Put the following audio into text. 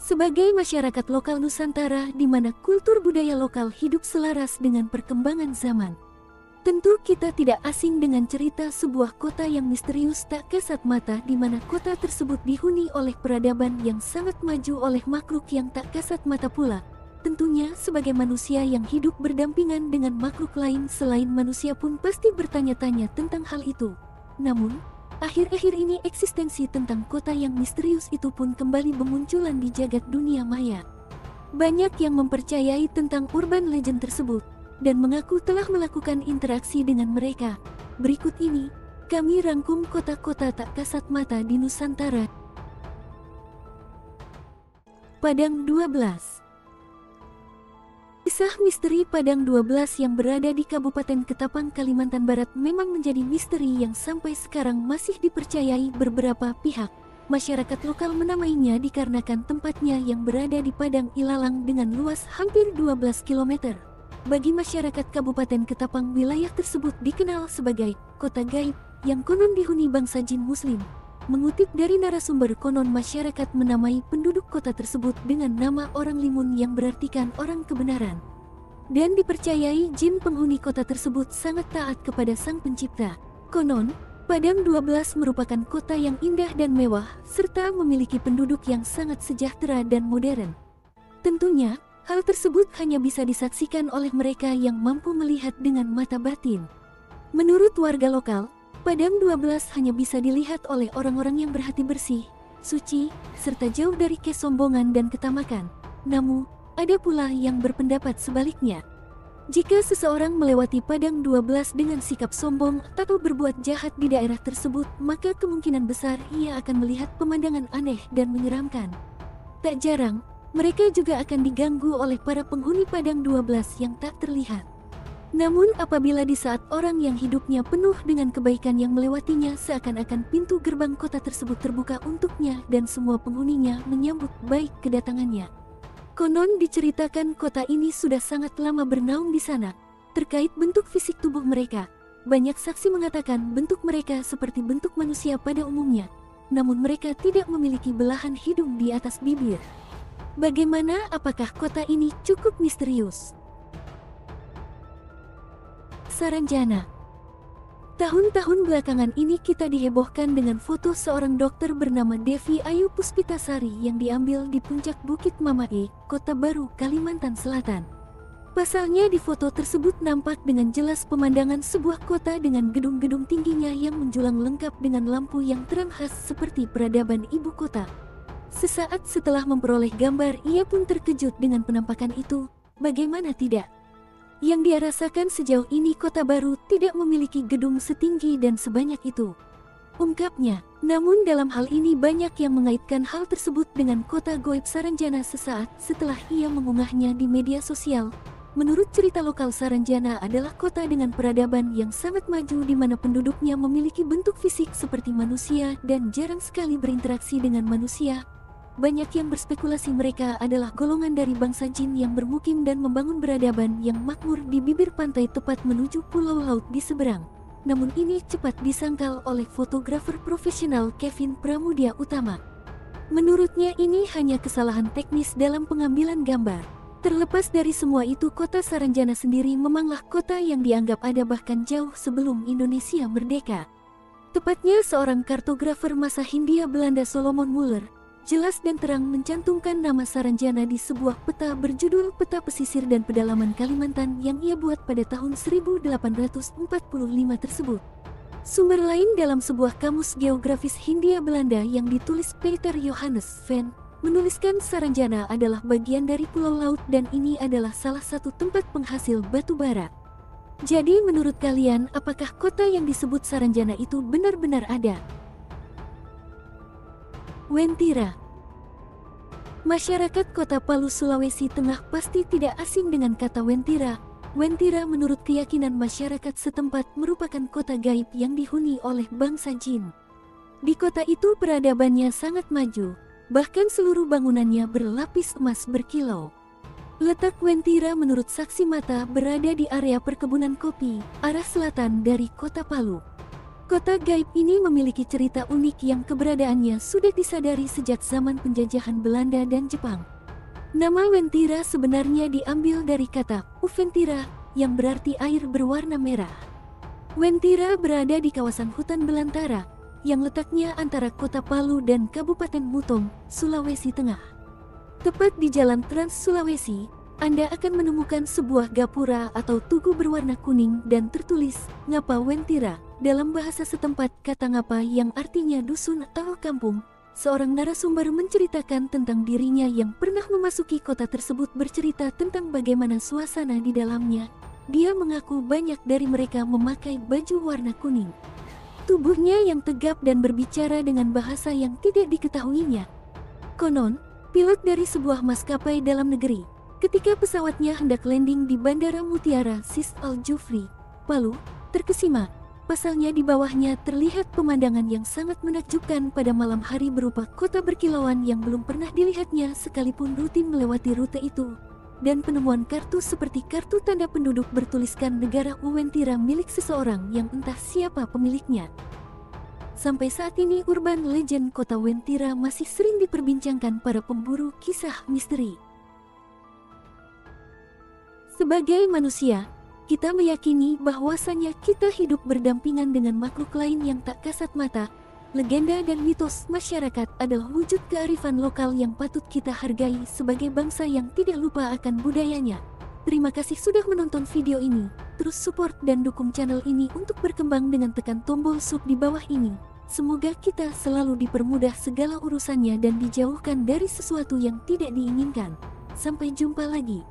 Sebagai masyarakat lokal Nusantara di mana kultur budaya lokal hidup selaras dengan perkembangan zaman, tentu kita tidak asing dengan cerita sebuah kota yang misterius tak kasat mata di mana kota tersebut dihuni oleh peradaban yang sangat maju oleh makhluk yang tak kasat mata pula. Tentunya sebagai manusia yang hidup berdampingan dengan makhluk lain selain manusia pun pasti bertanya-tanya tentang hal itu. Namun, akhir-akhir ini eksistensi tentang kota yang misterius itu pun kembali bermunculan di jagat dunia maya. Banyak yang mempercayai tentang urban legend tersebut dan mengaku telah melakukan interaksi dengan mereka. Berikut ini, kami rangkum kota-kota tak kasat mata di Nusantara. Padang 12. Kisah misteri Padang 12 yang berada di Kabupaten Ketapang, Kalimantan Barat memang menjadi misteri yang sampai sekarang masih dipercayai beberapa pihak. Masyarakat lokal menamainya dikarenakan tempatnya yang berada di Padang Ilalang dengan luas hampir 12 km. Bagi masyarakat Kabupaten Ketapang, wilayah tersebut dikenal sebagai kota gaib yang konon dihuni bangsa jin muslim. Mengutip dari narasumber, konon masyarakat menamai penduduk kota tersebut dengan nama orang limun yang berartikan orang kebenaran. Dan dipercayai jin penghuni kota tersebut sangat taat kepada sang pencipta. Konon, Padang 12 merupakan kota yang indah dan mewah, serta memiliki penduduk yang sangat sejahtera dan modern. Tentunya, hal tersebut hanya bisa disaksikan oleh mereka yang mampu melihat dengan mata batin. Menurut warga lokal, Padang 12 hanya bisa dilihat oleh orang-orang yang berhati bersih, suci, serta jauh dari kesombongan dan ketamakan. Namun, ada pula yang berpendapat sebaliknya. Jika seseorang melewati Padang 12 dengan sikap sombong atau berbuat jahat di daerah tersebut, maka kemungkinan besar ia akan melihat pemandangan aneh dan menyeramkan. Tak jarang, mereka juga akan diganggu oleh para penghuni Padang 12 yang tak terlihat. Namun apabila di saat orang yang hidupnya penuh dengan kebaikan yang melewatinya, seakan-akan pintu gerbang kota tersebut terbuka untuknya dan semua penghuninya menyambut baik kedatangannya. Konon diceritakan kota ini sudah sangat lama bernaung di sana. Terkait bentuk fisik tubuh mereka, banyak saksi mengatakan bentuk mereka seperti bentuk manusia pada umumnya. Namun mereka tidak memiliki belahan hidung di atas bibir. Bagaimana, apakah kota ini cukup misterius? Saranjana. Tahun-tahun belakangan ini kita dihebohkan dengan foto seorang dokter bernama Devi Ayu Puspitasari yang diambil di puncak Bukit Mamae, Kota Baru, Kalimantan Selatan. Pasalnya di foto tersebut nampak dengan jelas pemandangan sebuah kota dengan gedung-gedung tingginya yang menjulang lengkap dengan lampu yang terang khas seperti peradaban ibu kota. Sesaat setelah memperoleh gambar, ia pun terkejut dengan penampakan itu. Bagaimana tidak? Yang dia rasakan sejauh ini Kota Baru tidak memiliki gedung setinggi dan sebanyak itu, ungkapnya. Namun dalam hal ini banyak yang mengaitkan hal tersebut dengan kota goib Saranjana sesaat setelah ia mengunggahnya di media sosial. Menurut cerita lokal, Saranjana adalah kota dengan peradaban yang sangat maju di mana penduduknya memiliki bentuk fisik seperti manusia dan jarang sekali berinteraksi dengan manusia. Banyak yang berspekulasi mereka adalah golongan dari bangsa jin yang bermukim dan membangun peradaban yang makmur di bibir pantai tepat menuju pulau laut di seberang. Namun ini cepat disangkal oleh fotografer profesional Kevin Pramudia Utama. Menurutnya ini hanya kesalahan teknis dalam pengambilan gambar. Terlepas dari semua itu, kota Saranjana sendiri memanglah kota yang dianggap ada bahkan jauh sebelum Indonesia merdeka. Tepatnya seorang kartografer masa Hindia Belanda, Solomon Muller, jelas dan terang mencantumkan nama Saranjana di sebuah peta berjudul Peta Pesisir dan Pedalaman Kalimantan yang ia buat pada tahun 1845 tersebut. Sumber lain dalam sebuah kamus geografis Hindia Belanda yang ditulis Peter Johannes Van menuliskan Saranjana adalah bagian dari pulau laut dan ini adalah salah satu tempat penghasil batu bara. Jadi menurut kalian, apakah kota yang disebut Saranjana itu benar-benar ada? Wentira. Masyarakat Kota Palu, Sulawesi Tengah pasti tidak asing dengan kata Wentira. Wentira menurut keyakinan masyarakat setempat merupakan kota gaib yang dihuni oleh bangsa jin. Di kota itu peradabannya sangat maju, bahkan seluruh bangunannya berlapis emas berkilau. Letak Wentira menurut saksi mata berada di area perkebunan kopi, arah selatan dari Kota Palu. Kota gaib ini memiliki cerita unik yang keberadaannya sudah disadari sejak zaman penjajahan Belanda dan Jepang. Nama Wentira sebenarnya diambil dari kata Uventira yang berarti air berwarna merah. Wentira berada di kawasan hutan belantara yang letaknya antara kota Palu dan Kabupaten Mutong, Sulawesi Tengah. Tepat di jalan Trans Sulawesi, Anda akan menemukan sebuah gapura atau tugu berwarna kuning dan tertulis Ngapa Wentira dalam bahasa setempat. Kata ngapa yang artinya dusun atau kampung. Seorang narasumber menceritakan tentang dirinya yang pernah memasuki kota tersebut, bercerita tentang bagaimana suasana di dalamnya. Dia mengaku banyak dari mereka memakai baju warna kuning. Tubuhnya yang tegap dan berbicara dengan bahasa yang tidak diketahuinya. Konon, pilot dari sebuah maskapai dalam negeri, ketika pesawatnya hendak landing di Bandara Mutiara Sis Al Jufri, Palu, terkesima. Pasalnya di bawahnya terlihat pemandangan yang sangat menakjubkan pada malam hari berupa kota berkilauan yang belum pernah dilihatnya sekalipun rutin melewati rute itu. Dan penemuan kartu seperti kartu tanda penduduk bertuliskan negara Uwentira milik seseorang yang entah siapa pemiliknya. Sampai saat ini urban legend kota Wentira masih sering diperbincangkan para pemburu kisah misteri. Sebagai manusia, kita meyakini bahwasannya kita hidup berdampingan dengan makhluk lain yang tak kasat mata. Legenda dan mitos masyarakat adalah wujud kearifan lokal yang patut kita hargai sebagai bangsa yang tidak lupa akan budayanya. Terima kasih sudah menonton video ini. Terus support dan dukung channel ini untuk berkembang dengan tekan tombol sub di bawah ini. Semoga kita selalu dipermudah segala urusannya dan dijauhkan dari sesuatu yang tidak diinginkan. Sampai jumpa lagi.